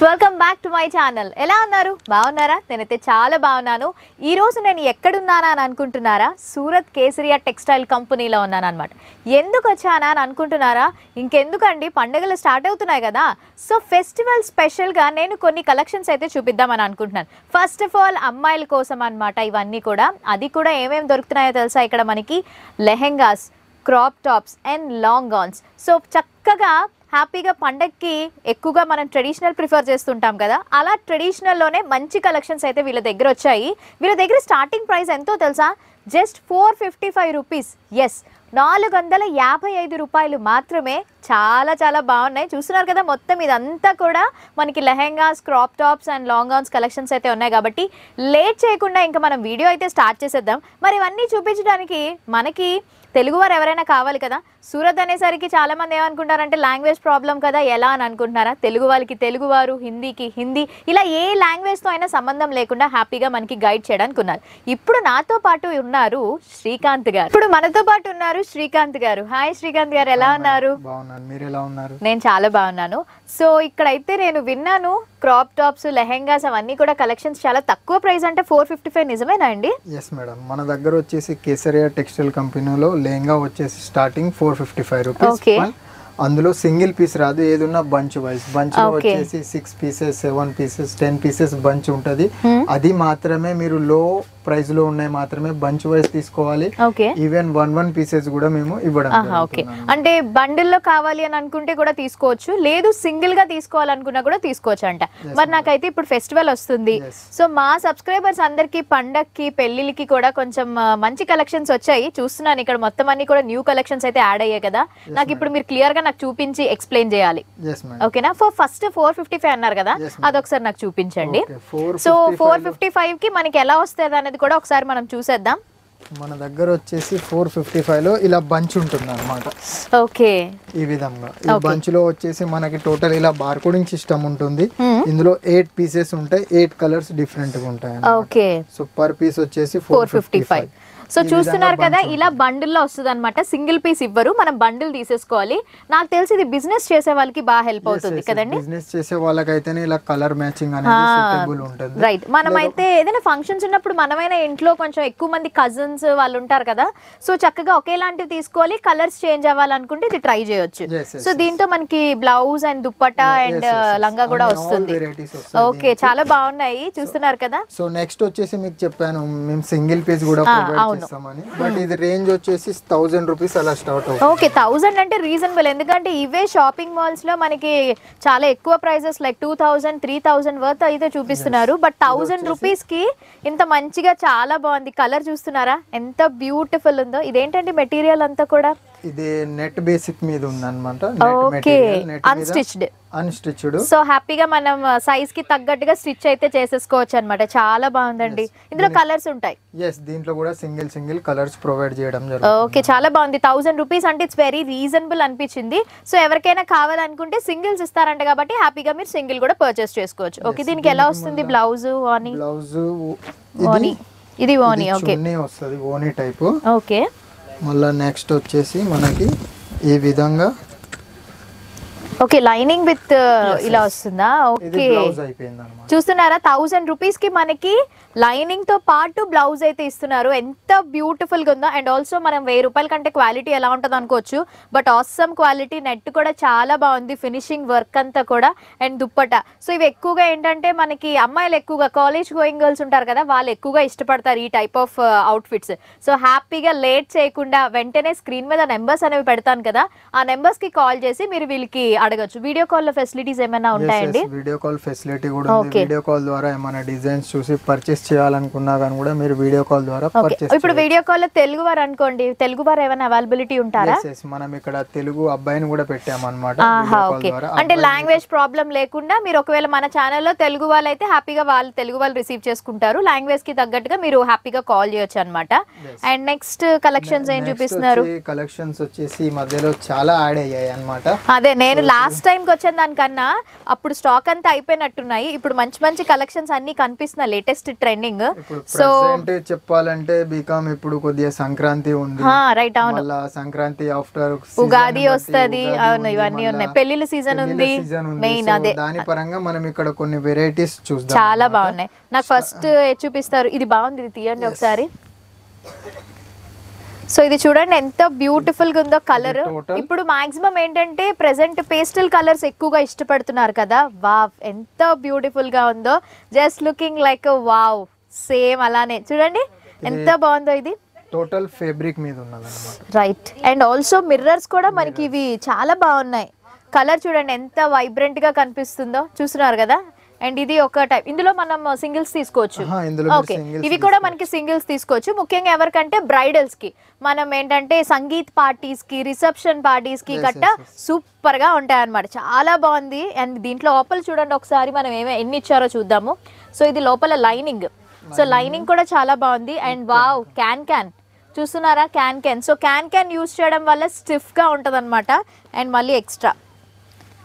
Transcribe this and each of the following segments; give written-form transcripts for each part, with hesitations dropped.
Welcome back to my channel. ఎలా ఉన్నారు? బాగున్నారా? నేనైతే చాలా బాగున్నాను. ఈ రోజు నేను ఎక్కడున్నానా అని అనుకుంటున్నారా? సూరత్ కేసరియా టెక్స్టైల్ కంపెనీలో ఉన్నాను అనమాట. ఎందుకు వచ్చానా అని అనుకుంటున్నారా? ఇంకెందుకండి, పండుగలు స్టార్ట్ అవుతున్నాయి కదా. సో ఫెస్టివల్ స్పెషల్గా నేను కొన్ని కలెక్షన్స్ అయితే చూపిద్దామని అనుకుంటున్నాను. ఫస్ట్ ఆఫ్ ఆల్ అమ్మాయిల కోసం అనమాట ఇవన్నీ కూడా. అది కూడా ఏమేమి దొరుకుతున్నాయో తెలుసా? ఇక్కడ మనకి lehengas, crop tops and long gowns. So చక్కగా హ్యాపీగా పండగకి ఎక్కువగా మనం ట్రెడిషనల్ ప్రిఫర్ చేస్తుంటాం కదా, అలా ట్రెడిషనల్లోనే మంచి కలెక్షన్స్ అయితే వీళ్ళ దగ్గర వచ్చాయి. వీళ్ళ దగ్గర స్టార్టింగ్ ప్రైస్ ఎంతో తెలుసా? Just 455 rupees. ఎస్, 455 రూపాయలు మాత్రమే. చాలా చాలా బాగున్నాయి. చూస్తున్నారు కదా, మొత్తం ఇదంతా కూడా మనకి lehengas, crop tops and long gowns collections అయితే ఉన్నాయి. కాబట్టి లేట్ చేయకుండా ఇంకా మనం వీడియో అయితే స్టార్ట్ చేసేద్దాం. మరి ఇవన్నీ చూపించడానికి మనకి తెలుగువారు ఎవరైనా కావాలి కదా. సూరత్ అనేసరికి చాలామంది ఏమనుకుంటారంటే లాంగ్వేజ్ ప్రాబ్లం కదా, ఎలా అని అనుకుంటున్నారా? తెలుగు వాళ్ళకి తెలుగువారు, హిందీకి హిందీ, ఇలా ఏ లాంగ్వేజ్తో అయినా సంబంధం లేకుండా హ్యాపీగా మనకి గైడ్ చేయడానికి ఉన్నారు. ఇప్పుడు నాతో పాటు ఉన్నారు శ్రీకాంత్ గారు. ఇప్పుడు మనతో పాటు ఉన్నారు శ్రీకాంత్ గారు. హాయ్ శ్రీకాంత్ గారు, ఎలా ఉన్నారు? మీరు ఎలా ఉన్నారు? నేను చాలా బాగున్నాను. సో ఇక్కడైతే నేను విన్నాను క్రాప్ టాప్స్, లెహెంగాస్ అవన్నీ కూడా కలెక్షన్స్ చాలా తక్కువ ప్రైస్ అంటే 455. నిజమేనా అండి? ఎస్ మేడం, మన దగ్గర వచ్చేసి కేసరియా టెక్స్టైల్ కంపెనీలో లెహంగా వచ్చేసి స్టార్టింగ్ 455 రూపీస్. అందులో సింగిల్ పీస్ రాదు, ఏదున్నా బంచ్ వైజ్. బంచ్ వచ్చేసి 6 పీసెస్, 7 పీసెస్, 10 పీసెస్ బంచ్ ఉంటది. అది మాత్రమే మీరు లో ప్రైస్ లో ఉన్నాయి మాత్రమే బంచ్ వైజ్ తీసుకోవాలి. ఈవెన్ 1 పీసెస్ కూడా మేము ఇవ్వడం. అంటే బండిల్లో కావాలి అని అనుకుంటే కూడా తీసుకోవచ్చు, లేదు సింగిల్ గా తీసుకోవాలనుకున్నా కూడా తీసుకోవచ్చు అంట. మరి నాకైతే ఇప్పుడు ఫెస్టివల్ వస్తుంది, సో మా సబ్స్క్రైబర్స్ అందరికి పండక్కి, పెళ్లికి కూడా కొంచెం మంచి కలెక్షన్స్ వచ్చాయి. చూస్తున్నాను ఇక్కడ మొత్తం అన్ని కూడా న్యూ కలెక్షన్స్ అయితే యాడ్ అయ్యాయి కదా. నాకు ఇప్పుడు మీరు క్లియర్ గా నాకు చూపించి ఎక్స్ప్లెయిన్ చేయాలి, ఓకేనా? ఫస్ట్ 455 అన్నారు కదా, అదొకసారి నాకు చూపించండి. సో 455 కి మనకి ఎలా వస్తుంది అనేది కూడా ఒకసారి మనం చూసేద్దాం. మన దగ్గర వచ్చేసి 455 లో ఇలా బంచ్ ఉంటుంది అన్నమాట. ఓకే, ఈ విధంగా ఈ బంచ్ లో వచ్చేసి మనకి టోటల్ ఇలా బార్కోడింగ్ సిస్టమ్ ఉంటుంది. ఇందులో 8 పీసెస్ ఉంటాయి, 8 కలర్స్ డిఫరెంట్ గా ఉంటాయి. ఓకే, సో పర్ పీస్ వచ్చేసి 455. సో చూస్తున్నారు కదా, ఇలా బండిల్లో వస్తుంది అనమాట. సింగిల్ పీస్ ఇవ్వరు, మనం బండిల్ తీసేసుకోవాలి. నాకు తెలిసి ఇది బిజినెస్ చేసే వాళ్ళకి బాగా హెల్ప్ అవుతుంది కదండి. బిజినెస్ చేసే వాళ్ళకైతేనే ఇలా కలర్ మ్యాచింగ్ అనేది సూటబుల్ ఉంటుంది. రైట్, మనమైతే ఏదైనా ఫంక్షన్స్ ఉన్నప్పుడు మనమైనా ఇంట్లో కొంచెం ఎక్కువ మంది కజిన్స్ వాళ్ళు ఉంటారు కదా, సో చక్కగా ఒకేలాంటివి తీసుకోవాలి. కలర్స్ చేంజ్ అవ్వాలనుకుంటే ఇది ట్రై చేయొచ్చు. సో దీంతో మనకి బ్లౌజ్ అండ్ దుప్పటా అండ్ లంగా కూడా వస్తుంది. ఓకే, చాలా బాగున్నాయి. చూస్తున్నారు కదా. సో నెక్స్ట్ వచ్చేసి మీకు చెప్పాను మేము సింగిల్ పీస్ కూడా ప్రొవైడ్ చేస్తామని. బట్ ఇది రేంజ్ వచ్చేసి 1000 రూపీస్ అలా స్టార్ట్ అవుతుంది. ఓకే, 1000 అంటే రీజనబుల్. ఎందుకంటే ఇవే షాపింగ్ మాల్స్ లో మనకి చాలా ఎక్కువ ప్రైజెస్ లైక్ 2000, 3000 వర్త్ అయితే చూపిస్తున్నారు. బట్ 1000 రూపీస్ కి ఇంత మంచిగా చాలా బాగుంది. కలర్ చూస్తున్నారా ఎంత బ్యూటిఫుల్ ఉందో. ఇదేంటండి మెటీరియల్ అంతా కూడా? ఇది నెట్ బేసిక్ మీద ఉందన్నమాట. Okay, unstitched. సో హ్యాపీగా మనం సైజ్ కి తగ్గట్టుగా స్టిచ్ అయితే చేసేసుకోవచ్చు అన్నమాట. చాలా బాగుందండి. ఇందులో కలర్స్ ఉంటాయి. దీంట్లో కూడా సింగిల్ కలర్స్ ప్రొవైడ్ చేయడం జరుగుతుంది. ఓకే, చాలా బాగుంది. 1000 రూపీస్ అంటే ఇట్స్ వెరీ రీజనబుల్ అనిపించింది. సో ఎవరికైనా కావాలనుకుంటే సింగిల్స్ ఇస్తారంట కాబట్టి హ్యాపీగా మీరు సింగిల్ కూడా పర్చేస్ చేసుకోవచ్చు. ఓకే, దీనికి ఎలా వస్తుంది బ్లౌజ్? ఇది ఓనీ. ఓకే, వస్తుంది ఓనీ టైప్. ఓకే, మళ్ళీ నెక్స్ట్ వచ్చేసి మనకి ఈ విధంగా ఓకే లైనింగ్ విత్ ఇలా వస్తుందా? ఓకే, చూస్తున్నారా 1000 రూపీస్ కి మనకి లైనింగ్ తో పాటు బ్లౌజ్ అయితే ఇస్తున్నారు. ఎంత బ్యూటిఫుల్ గా ఉందో. అండ్ ఆల్సో మనం 1000 రూపాయల కంటే క్వాలిటీ ఎలా ఉంటుంది అనుకోవచ్చు, బట్ ఆసమ్ క్వాలిటీ. నెట్ కూడా చాలా బాగుంది, ఫినిషింగ్ వర్క్ అంతా కూడా. అండ్ దుప్పట. సో ఇవి ఎక్కువగా ఏంటంటే మనకి అమ్మాయిలు ఎక్కువగా కాలేజ్ గోయింగ్ గర్ల్స్ ఉంటారు కదా, వాళ్ళు ఎక్కువగా ఇష్టపడతారు ఈ టైప్ ఆఫ్ అవుట్ఫిట్స్. సో హ్యాపీగా లేట్ చేయకుండా వెంటనే స్క్రీన్ మీద నెంబర్స్ అనేవి పెడతాను కదా, ఆ నెంబర్స్ కి కాల్ చేసి మీరు వీళ్ళకి అడగచ్చు. వీడియో కాల్ లో ఫెసిలిటీస్ ఏమైనా ఉంటాయండి? వీడియో కాల్ ఫెసిలిటీ కూడా ఉంది. వీడియో కాల్ ద్వారా ఏమైనా డిజైన్స్ చూసి పర్చేస్ చేయాలనుకున్నా కానీ కూడా మీరు వీడియో కాల్ ద్వారా పర్చేస్. ఇప్పుడు వీడియో కాల్ లో తెలుగు వారు అనుకోండి, తెలుగు వారు ఏమైనా అవైలబిలిటీ ఉంటారా? మనం ఇక్కడ తెలుగు అబ్బాయిని కూడా పెట్టామన్నమాట. అంటే లాంగ్వేజ్ ప్రాబ్లం లేకుండా మీరు ఒకవేళ మన ఛానల్లో తెలుగు వాళ్ళు అయితే హ్యాపీగా వాళ్ళు తెలుగు వాళ్ళు రిసీవ్ చేసుకుంటారు. లాంగ్వేజ్ కి తగ్గట్టుగా మీరు హ్యాపీగా కాల్ చేయొచ్చు అన్నమాట. అండ్ నెక్స్ట్ కలెక్షన్స్ ఏం చూపిస్తున్నారు? కలెక్షన్స్ వచ్చేసి మధ్యలో చాలా యాడ్ అయ్యాయి అన్నమాట. అదే నేను లాస్ట్ టైం కి వచ్చిన దానికన్నా అప్పుడు స్టాక్ అంతా అయిపోయినట్టున్నాయి. ఇప్పుడు మంచి మంచి మంచి కలెక్షన్స్ అన్ని కనిపిస్తున్న లేటెస్ట్ ట్రెండింగ్. సో చెప్పాలంటే బీకామ్ ఇప్పుడు కొద్దిగా సంక్రాంతి ఉంది, రైట్, అవును, మళ్ళా సంక్రాంతి ఆఫ్టర్ ఉగాది వస్తది, అవును, ఇవన్నీ ఉన్నాయి, పెళ్లిళ్ళ సీజన్ ఉంది మెయిన్. అదే దాని పరంగా మనం ఇక్కడ కొన్ని వెరైటీస్ చూద్దాం. చాలా బాగున్నాయి. నాకు ఫస్ట్ చూపిస్తారు, ఇది బాగుంది, ఇది తీయండి ఒకసారి. సో ఇది చూడండి ఎంత బ్యూటిఫుల్ గా ఉందో కలర్. ఇప్పుడు మాక్సిమం ఏంటంటే ప్రెసెంట్ పేస్టల్ కలర్స్ ఎక్కువగా ఇష్టపడుతున్నారు కదా. వావ్, ఎంత బ్యూటిఫుల్ గా ఉందో, just looking like wow, same అలానే చూడండి ఎంత బాగుందో. ఇది టోటల్ ఫ్యాబ్రిక్ మీద ఉన్నదన్నమాట. రైట్, అండ్ ఆల్సో మిర్రర్స్ కూడా మనకి ఇవి చాలా బాగున్నాయి. కలర్ చూడండి ఎంత వైబ్రెంట్ గా కనిపిస్తుందో, చూస్తున్నారు కదా. అండ్ ఇది ఒక టైప్, ఇందులో మనం సింగిల్స్ తీసుకోవచ్చు. ఓకే, ఇవి కూడా మనకి సింగిల్స్ తీసుకోవచ్చు. ముఖ్యంగా ఎవరికంటే బ్రైడల్స్ కి, మనం ఏంటంటే సంగీత్ పార్టీస్ కి, రిసెప్షన్ పార్టీస్ కి గట్ట సూపర్ గా ఉంటాయి అన్నమాట. చాలా బాగుంది. అండ్ దీంట్లో లోపల చూడండి ఒకసారి, మనం ఎన్ని ఇచ్చారో చూద్దాము. సో ఇది లోపల లైనింగ్, సో లైనింగ్ కూడా చాలా బాగుంది. అండ్ వావ్, క్యాన్ చూస్తున్నారా, క్యాన్. సో క్యాన్ యూజ్ చేయడం వల్ల స్టిఫ్ గా ఉంటది అనమాట. అండ్ మళ్ళీ ఎక్స్ట్రా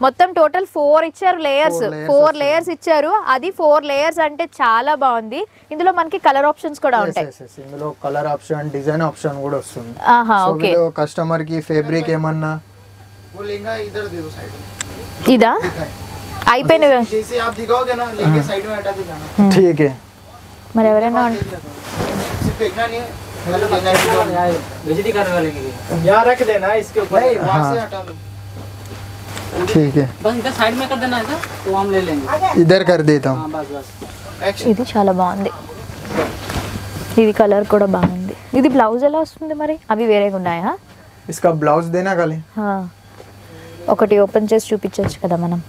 మొత్తం టోటల్ 4 ఇచ్చారు, లేయర్స్ 4 లేయర్స్ ఇచ్చారు. అది 4 లేయర్స్ అంటే చాలా బాగుంది. ఇందులో మనకి కలర్ ఆప్షన్స్ కూడా ఉంటాయి. ఇందులో కలర్ ఆప్షన్, డిజైన్ ఆప్షన్ కూడా వస్తుంది. ఓకే, కస్టమర్ కి ఫ్యాబ్రిక్ ఏమన్నా ఇదా అయిపోయిన మరి ఎవరైనా ठीक है, बस इधर साइड में कर देना है तो हम ले लेंगे, इधर कर देता हूँ. ఇది చాలా బాగుంది. ఇది కలర్ కూడా బాగుంది. ఇది బ్లౌజ్ ఎలా వస్తుంది మరి? అవి వేరేగా ఉన్నాయా? इसका ब्लाउज देना खाली. ఒకటి ఓపెన్ చేసి చూపించొచ్చు కదా మనం.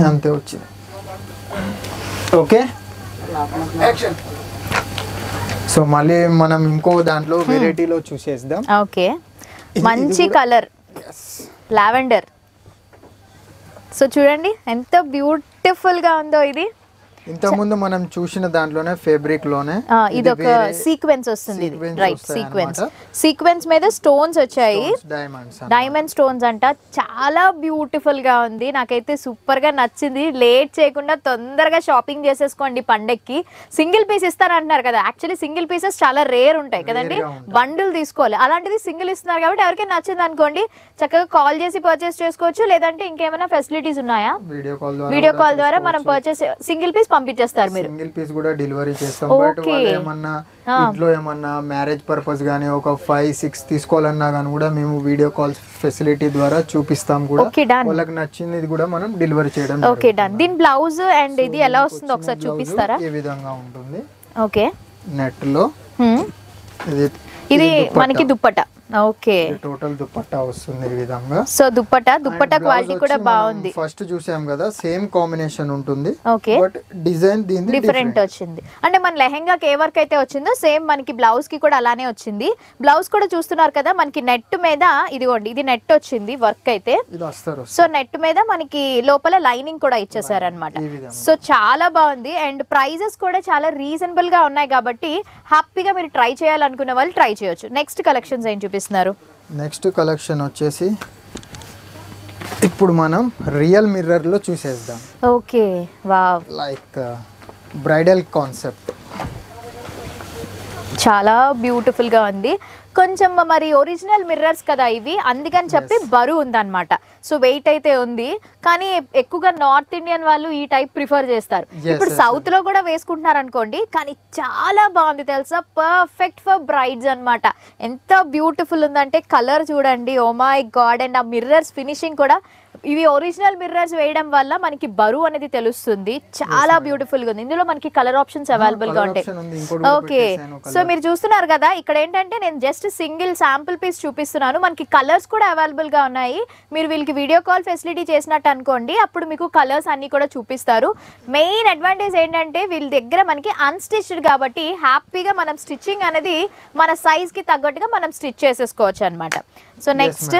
అంతే వచ్చింది. ఓకే, సో మళ్ళీ మనం ఇంకో దాంట్లో వెరైటీలో చూసేద్దాం. ఓకే, మంచి కలర్ లావెండర్. సో చూడండి ఎంత బ్యూటిఫుల్ గా ఉందో. ఇది ఇంత ముందు మనం చూసిన దాంట్లోనే ఫ్యాబ్రిక్ లోనే ఇది ఒక సీక్వెన్స్ వస్తుంది. రైట్, సీక్వెన్స్ మీద స్టోన్స్ వచ్చాయి, డైమండ్ స్టోన్స్ అంట. చాలా బ్యూటిఫుల్ గా ఉంది, నాకైతే సూపర్ గా నచ్చింది. లేట్ చేయకుండా తొందరగా షాపింగ్ చేసేసుకోండి పండక్కి. సింగిల్ పీస్ ఇస్తారంటున్నారు కదా, యాక్చువల్లీ సింగిల్ పీసెస్ చాలా రేర్ ఉంటాయి కదండి, బండిల్ తీసుకోవాలి. అలాంటిది సింగిల్ ఇస్తున్నారు కాబట్టి ఎవరికైనా నచ్చింది అనుకోండి చక్కగా కాల్ చేసి పర్చేస్ చేసుకోవచ్చు. లేదంటే ఇంకేమైనా ఫెసిలిటీస్ ఉన్నాయా? వీడియో కాల్ ద్వారా మనం పర్చేస్ సింగిల్ పీస్ పంపించేస్తారు మీరు. సింగిల్ పీస్ కూడా డెలివరీ చేస్తాం. బట్ వాళ్ళు ఏమన్నా ఇంట్లో ఏమన్నా మ్యారేజ్ పర్పస్ గానీ ఒక 5-6 తీసుకోవాలన్నా గానీ కూడా మేము వీడియో కాల్ ఫెసిలిటీ ద్వారా చూపిస్తాం కూడా. వాళ్ళకి నచ్చింది కూడా మనం డెలివరీ చేయడం. Okay, done. దీని బ్లౌజ్ అండ్ ఇది ఎలా వస్తుందో ఒకసారి చూపిస్తారా? ఈ విధంగా ఉంటుంది. ఓకే, నెట్ లో ఇది మనకి దుప్పట్టా. ఓకే, టోటల్ దుపట్టా వస్తుంది ఈ విధంగా. సో దుపట్టా క్వాలిటీ కూడా బాగుంది. ఫస్ట్ చూసాం కదా, సేమ్ కాంబినేషన్ ఉంటుంది. ఓకే, బట్ డిజైన్ దీని డిఫరెంట్ వచ్చింది. అంటే మన లెహంగాకి ఏ వర్క్ అయితే వచ్చిందో సేమ్ మనకి బ్లౌజ్ కి కూడా అలానే వచ్చింది. బ్లౌజ్ కూడా చూస్తున్నారు కదా, మనకి నెట్ మీద ఇదిగోండి, ఇది నెట్ వచ్చింది వర్క్ అయితే. సో నెట్ మీద మనకి లోపల లైనింగ్ కూడా ఇచ్చేసారు అనమాట. సో చాలా బాగుంది. అండ్ ప్రైజెస్ కూడా చాలా రీజనబుల్ గా ఉన్నాయి కాబట్టి హ్యాపీగా మీరు ట్రై చేయాలనుకునే వాళ్ళు ట్రై చేయొచ్చు. నెక్స్ట్ కలెక్షన్స్ ఏం చూపిస్తున్నారు? నెక్స్ట్ కలెక్షన్ వచ్చేసి ఇప్పుడు మనం రియల్ మిర్రర్ లో చూసేద్దాం. Okay, wow, like bridal concept. చాలా బ్యూటిఫుల్ గా ఉంది. కొంచెం మరి ఒరిజినల్ మిర్రర్స్ కదా ఇవి, అందుకని చెప్పి బరువు ఉందన్నమాట. సో వెయిట్ అయితే ఉంది, కానీ ఎక్కువగా నార్త్ ఇండియన్ వాళ్ళు ఈ టైప్ ప్రిఫర్ చేస్తారు. ఇప్పుడు సౌత్ లో కూడా వేసుకుంటున్నారు అనుకోండి, కానీ చాలా బాగుంది తెలుసా, పర్ఫెక్ట్ ఫర్ బ్రైడ్స్ అన్నమాట. ఎంత బ్యూటిఫుల్ ఉందంటే కలర్ చూడండి, ఓ మై గాడ్. అండ్ ఆ మిర్రర్స్ ఫినిషింగ్ కూడా, ఇవి ఒరిజినల్ మిర్రర్స్ వేయడం వల్ల మనకి బరువు అనేది తెలుస్తుంది. చాలా బ్యూటిఫుల్ గా ఉంది. ఇందులో మనకి కలర్ ఆప్షన్స్ అవైలబుల్ గా ఉంటాయి. ఓకే, సో మీరు చూస్తున్నారు కదా, ఇక్కడ ఏంటంటే నేను జస్ట్ సింగిల్ శాంపుల్ పీస్ చూపిస్తున్నాను. మనకి కలర్స్ కూడా అవైలబుల్ గా ఉన్నాయి. మీరు వీళ్ళకి వీడియో కాల్ ఫెసిలిటీ చేసినట్టు అనుకోండి, అప్పుడు మీకు కలర్స్ అన్ని కూడా చూపిస్తారు. మెయిన్ అడ్వాంటేజ్ ఏంటంటే వీళ్ళ దగ్గర మనకి అన్స్టిచ్డ్ కాబట్టి హ్యాపీగా మనం స్టిచ్చింగ్ అనేది మన సైజ్ కి తగ్గట్టుగా మనం స్టిచ్ చేసేసుకోవచ్చు అనమాట. సో నెక్స్ట్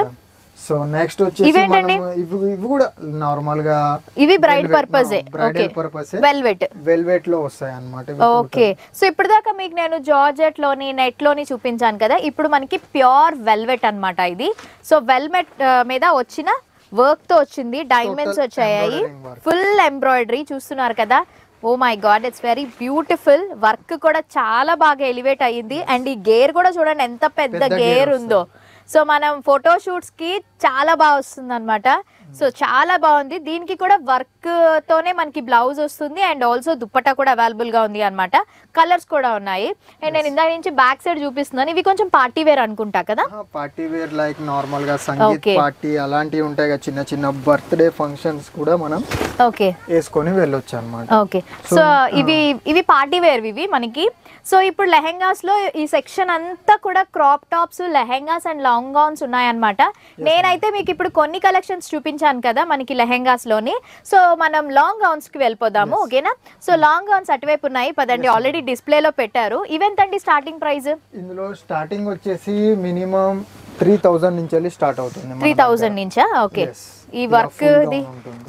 సో నెక్స్ట్ వచ్చేసి ఇవేంటండి? మనము ఇవి కూడా నార్మల్ గా ఇవి braid purpose bridal purpose velvet లో వస్తాయి అన్నమాట. ఓకే. సో ఇప్పుడు దాకా మీకు నేను జార్జెట్ లోని నెట్ లోని చూపించాను కదా, ఇప్పుడు మనకి ప్యూర్ వెల్వెట్ అన్నమాట ఇది. సో వెల్వెట్ మీద వచ్చిన వర్క్ తో వచ్చింది, డైమండ్స్ వచ్చాయి, ఫుల్ ఎంబ్రాయిడరీ చూస్తున్నారు కదా. Oh my God, it's very beautiful. Work కూడా చాలా బాగా ఎలివేట్ అయ్యింది. అండ్ ఈ గేర్ కూడా చూడండి ఎంత పెద్ద గేర్ ఉందో. సో మనం ఫోటో షూట్స్ కి చాలా బాగా వస్తుంది అనమాట. సో చాలా బాగుంది. దీనికి కూడా వర్క్ తోనే మనకి బ్లౌజ్ వస్తుంది అండ్ ఆల్సో దుప్పట్టా కూడా అవైలబుల్ గా ఉంది అనమాట. కలర్స్ కూడా ఉన్నాయి. అండ్ నేను ఇందాక నుంచి బ్యాక్ సైడ్ చూపిస్తున్నాను. ఇవి కొంచెం పార్టీ వేర్ అనుకుంటా కదా. పార్టీ వేర్ లైక్ నార్మల్ గా సంగీత్ పార్టీ అలాంటివి ఉంటాయి కదా, చిన్న చిన్న బర్త్డే ఫంక్షన్స్ కూడా మనం ఓకే వేసుకొని వెళ్ళొచ్చు అనమాట. ఓకే. సో ఇవి పార్టీ వేర్ ఇవి మనకి. సో ఇప్పుడు లెహెంగాస్ లో ఈ సెక్షన్ అంతా కూడా crop tops, lehengas and long gowns ఉన్నాయన్నమాట. నేనైతే మీకు ఇప్పుడు కొన్ని కలెక్షన్స్ చూపించాను కదా మనకి లెహెంగాస్ లోని. సో మనం లాంగ్ గౌన్స్ కి వెళ్ళిపోదాము. ఓకేనా. సో లాంగ్ గౌన్స్ అటువైపు ఉన్నాయి పదండి, ఆల్రెడీ డిస్ప్లేలో పెట్టారు. ఇవెంతండి స్టార్టింగ్ ప్రైస్? ఇందులో స్టార్టింగ్ వచ్చేసి మినిమం 3000 నుంచి వెళ్ళి స్టార్ట్ అవుతుంది. 3000 నుంచా? ఓకే. ఈ వర్క్ ఇది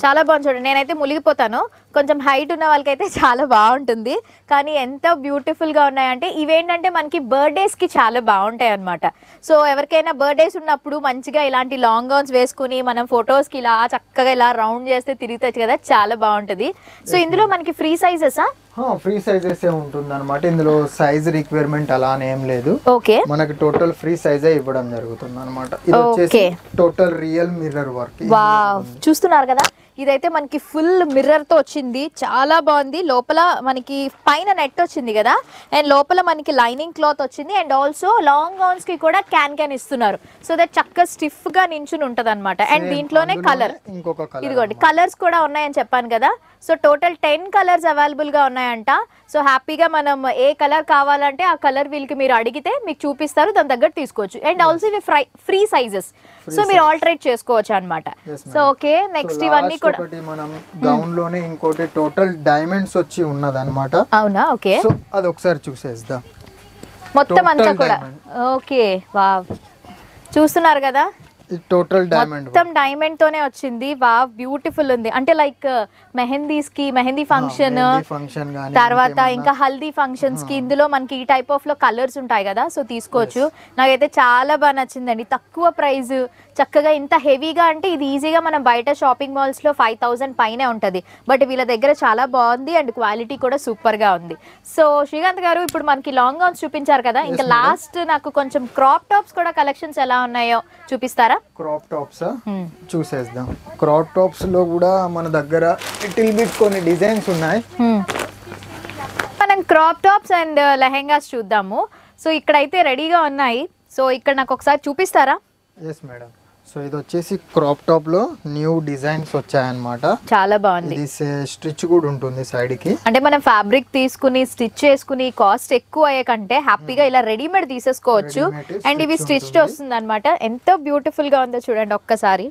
చాలా బాగుంది చూడండి. నేనైతే మునిగిపోతాను. కొంచెం హైట్ ఉన్న వాళ్ళకైతే చాలా బాగుంటుంది. కానీ ఎంత బ్యూటిఫుల్ గా ఉన్నాయంటే ఇవేంటంటే మనకి బర్త్డేస్ కి చాలా బాగుంటాయి అనమాట. సో ఎవరికైనా బర్త్డేస్ ఉన్నప్పుడు మంచిగా ఇలాంటి లాంగ్ గౌన్స్ వేసుకుని మనం ఫొటోస్ కి ఇలా చక్కగా ఇలా రౌండ్ చేస్తే తిరుగుతాయి కదా, చాలా బాగుంటది. సో ఇందులో మనకి ఫ్రీ సైజెసా? ఫ్రీ సైజెస్ ఉంటుంది అనమాట. ఇందులో సైజ్ రిక్వైర్మెంట్ అలానే ఏం లేదు. ఓకే. మనకి టోటల్ ఫ్రీ సైజే ఇవ్వడం జరుగుతుంది అనమాట. ఇది వచ్చేసి total real mirror work. Wow, చూస్తున్నారు కదా, ఇదైతే మనకి ఫుల్ మిర్రర్ తో వచ్చింది, చాలా బాగుంది. లోపల మనకి పైన నెట్ వచ్చింది కదా, అండ్ లోపల మనకి లైనింగ్ క్లాత్ వచ్చింది. అండ్ ఆల్సో లాంగ్ గౌన్స్ కి కూడా క్యాన్ ఇస్తున్నారు. సో దట్ చక్కగా స్టిఫ్ గా నించుని ఉంటది అనమాట. అండ్ దీంట్లోనే కలర్, ఇదిగోండి కలర్స్ కూడా ఉన్నాయని చెప్పాను కదా. సో టోటల్ 10 కలర్స్ అవైలబుల్ గా ఉన్నాయంట. సో హ్యాపీగా మనం ఏ కలర్ కావాలంటే ఆ కలర్ వీళ్ళకి మీరు అడిగితే మీకు చూపిస్తారు, దాని దగ్గర తీసుకోవచ్చు. అండ్ ఆల్సో ఇవి ఫ్రీ సైజెస్, సో మీరు ఆల్టరేట్ చేసుకోవచ్చు అన్నమాట. సో ఓకే, నెక్స్ట్ ఇవన్నీ కూడా మనం గౌన్ లోనే ఇంకోటి టోటల్ డైమండ్స్ వచ్చి ఉన్నది అనమాట. అవునా? ఓకే. సో అది ఒకసారి చూసేద్దాం మొత్తం అంతా కూడా. ఓకే, వావ్, చూస్తున్నారు కదా, టోటల్ డైమండ్, మొత్తం డైమండ్ తోనే వచ్చింది. వావ్, బ్యూటిఫుల్ ఉంది. అంటే లైక్ మెహందీస్ కి, మెహందీ ఫంక్షన్ తర్వాత ఇంకా హల్దీ ఫంక్షన్స్ కి ఇందులో మనకి ఈ టైప్ ఆఫ్ లో కలర్స్ ఉంటాయి కదా, సో తీసుకోవచ్చు. నాకైతే చాలా బాగా నచ్చిందండి. తక్కువ ప్రైస్, చక్కగా ఇంత హెవీగా అంటే ఇది ఈజీగా మనం బయట షాపింగ్ మాల్స్ లో 5000 పైనే ఉంటది. బట్ వీళ్ళ దగ్గర చాలా బాగుంది అండ్ క్వాలిటీ కూడా సూపర్ గా ఉంది. సో శ్రీకాంత్ గారు, ఇప్పుడు మనకి లాంగ్ గౌన్స్ చూపించారు కదా, ఇంకా లాస్ట్ నాకు కొంచెం క్రాప్ టాప్స్ కూడా కలెక్షన్స్ ఎలా ఉన్నాయో చూపిస్తారా? క్రాప్ టాప్స్ చూసేద్దాం. క్రాప్ టాప్స్ లో కూడా మన దగ్గర లిటిల్ బిట్ కొన్ని డిజైన్స్ ఉన్నాయి. మనం క్రాప్ టాప్స్ అండ్ లెహెంగాస్ చూద్దాము. సో ఇక్కడైతే రెడీగా ఉన్నాయి. సో ఇక్కడ నాకు ఒకసారి చూపిస్తారా? Yes madam. సో ఇది వచ్చేసి క్రాప్ టాప్ లో న్యూ డిజైన్స్ వచ్చాయన్నమాట. చాలా బాగుంది. ఇది స్టిచ్ కూడా ఉంటుంది సైడ్ కి. అంటే మనం ఫ్యాబ్రిక్ తీసుకుని స్టిచ్ చేసుకుని కాస్ట్ ఎక్కువ అయ్యే కంటే హ్యాపీగా ఇలా రెడీమేడ్ తీసేసుకోవచ్చు. అండ్ ఇవి స్టిచ్డ్ వస్తుంది అనమాట. ఎంతో బ్యూటిఫుల్ గా ఉందో చూడండి ఒక్కసారి.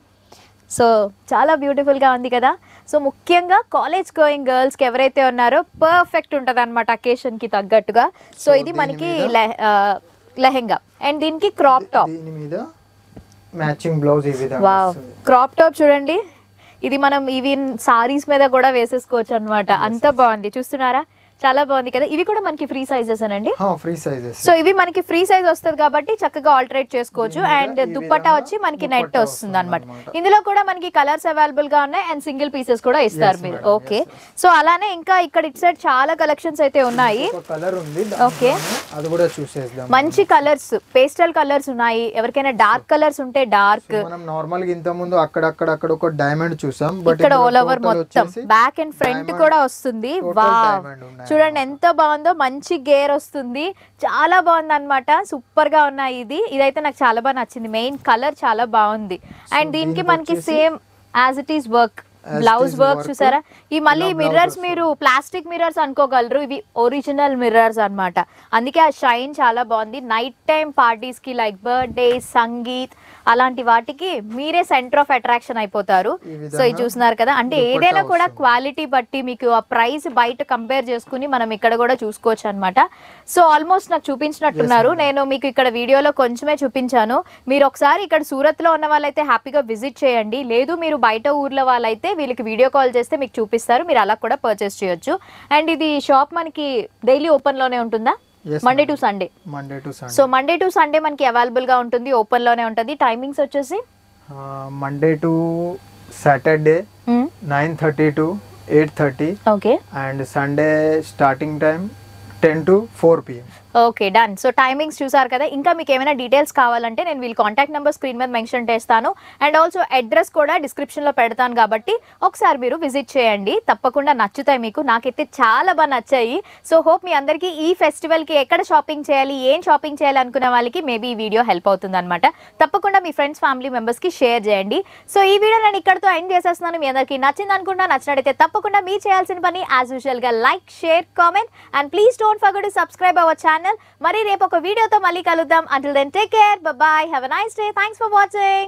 సో చాలా బ్యూటిఫుల్ గా ఉంది కదా. సో ముఖ్యంగా కాలేజ్ గోయింగ్ గర్ల్స్ కి ఎవరైతే ఉన్నారో పర్ఫెక్ట్ ఉంటది అనమాట అకేషన్ కి తగ్గట్టుగా. సో ఇది మనకి లెహెంగా అండ్ దీనికి క్రాప్ టాప్, దీని మీద matching blouse. Wow, crop top చూడండి, ఇది మనం ఈవెన్ సారీస్ మీద కూడా వేసేసుకోవచ్చు అన్నమాట. అంత బాగుంది, చూస్తున్నారా, చాలా బాగుంది కదా. ఇవి కూడా మనకి ఫ్రీ సైజెస్ అనండి. Free sizes. సో ఇవి మనకి ఫ్రీ సైజ్ వస్తుంది కాబట్టి చక్కగా ఆల్టరేట్ చేసుకోవచ్చు. అండ్ దుప్పట్టా వచ్చి మనకి నెట్ వస్తుంది అనమాట. ఇందులో కూడా మనకి కలర్స్ అవైలబుల్ గా ఉన్నాయి అండ్ సింగిల్ పీసెస్ కూడా ఇస్తారు మీరు. ఓకే. సో అలానే ఇంకా ఇక్కడ ఇటు సైడ్ చాలా కలెక్షన్స్ అయితే ఉన్నాయి. ఓకే, అది కూడా చూసేద్దాం. మంచి కలర్స్, పేస్టల్ కలర్స్ ఉన్నాయి. ఎవరికైనా డార్క్ కలర్స్ ఉంటే డార్క్. మనం నార్మల్ గా ఇంత ముందు అక్కడ ఒక డైమండ్ చూసాం, బట్ ఇక్కడ ఆల్ ఓవర్ మొత్తం బ్యాక్ అండ్ ఫ్రంట్ కూడా వస్తుంది. వావ్, చూడండి ఎంత బాగుందో, మంచి గేర్ వస్తుంది, చాలా బాగుంది అనమాట. సూపర్ గా ఉన్నాయి. ఇదైతే నాకు చాలా బాగా నచ్చింది. మెయిన్ కలర్ చాలా బాగుంది. అండ్ దీనికి మనకి same as it is work blouse work చూసారా? ఈ మళ్ళీ మిర్రర్స్ మీరు ప్లాస్టిక్ మిర్రర్స్ అనుకోగలరు, ఇవి ఒరిజినల్ మిర్రర్స్ అన్నమాట. అందుకే ఆ షైన్ చాలా బాగుంది. నైట్ టైం పార్టీస్ కి లైక్ బర్త్డే, సంగీత్ అలాంటి వాటికి మీరే సెంటర్ ఆఫ్ అట్రాక్షన్ అయిపోతారు. సో ఇది చూస్తున్నారు కదా, అంటే ఏదైనా కూడా క్వాలిటీ బట్టి మీకు ఆ ప్రైస్ బయట కంపేర్ చేసుకుని మనం ఇక్కడ కూడా చూసుకోవచ్చు అన్నమాట. సో ఆల్మోస్ట్ నాకు చూపించినట్టున్నారు, నేను మీకు ఇక్కడ వీడియోలో కొంచెమే చూపించాను. మీరు ఒకసారి ఇక్కడ సూరత్ లో ఉన్న వాళ్ళైతే హ్యాపీగా విజిట్ చేయండి, లేదు మీరు బయట ఊర్లో వాళ్ళైతే వీళ్ళకి వీడియో కాల్ చేస్తే మీకు చూపిస్తారు, మీరు అలా కూడా పర్చేస్ చేయొచ్చు. అండ్ ఇది షాప్ మనకి డైలీ ఓపెన్ లోనే ఉంటుందా? Monday to Sunday. So Monday to Sunday మనకి అవైలబుల్ గా ఉంటుంది, ఓపెన్ లోనే ఉంటుంది. టైమింగ్స్ వచ్చేసి Monday to Saturday 9:30 to 8:30. Okay. And Sunday starting time 10 to 4 PM. Okay, done. So timings చూసారు కదా. ఇంకా మీకు ఏమైనా డీటెయిల్స్ కావాలంటే నేను వీళ్ళ కాంటాక్ట్ నెంబర్ స్క్రీన్ మీద మెన్షన్ చేస్తాను, అండ్ ఆల్సో అడ్రస్ కూడా డిస్క్రిప్షన్ లో పెడతాను, కాబట్టి ఒకసారి మీరు విజిట్ చేయండి, తప్పకుండా నచ్చుతాయి మీకు. నాకైతే చాలా బాగా నచ్చాయి. సో హోప్ మీ అందరికీ ఈ ఫెస్టివల్ కి ఎక్కడ షాపింగ్ చేయాలి, ఏం షాపింగ్ చేయాలి అనుకునే వాళ్ళకి మేబీ ఈ వీడియో హెల్ప్ అవుతుంది అనమాట. తప్పకుండా మీ ఫ్రెండ్స్ ఫ్యామిలీ మెంబర్స్ కి షేర్ చేయండి. సో ఈ వీడియో నేను ఇక్కడతో ఎండ్ చేసేస్తున్నాను. మీ అందరికీ నచ్చింది అనుకుంటా. నచ్చినట్టయితే తప్పకుండా మీరు చేయాల్సిన పని యాజ్ యూజువల్ గా like, share, comment, and please don't forget to subscribe our channel. మరి రేపు ఒక వీడియోతో మళ్ళీ కలుద్దాం. Until then, take care. Bye bye. Have a nice day. Thanks for watching.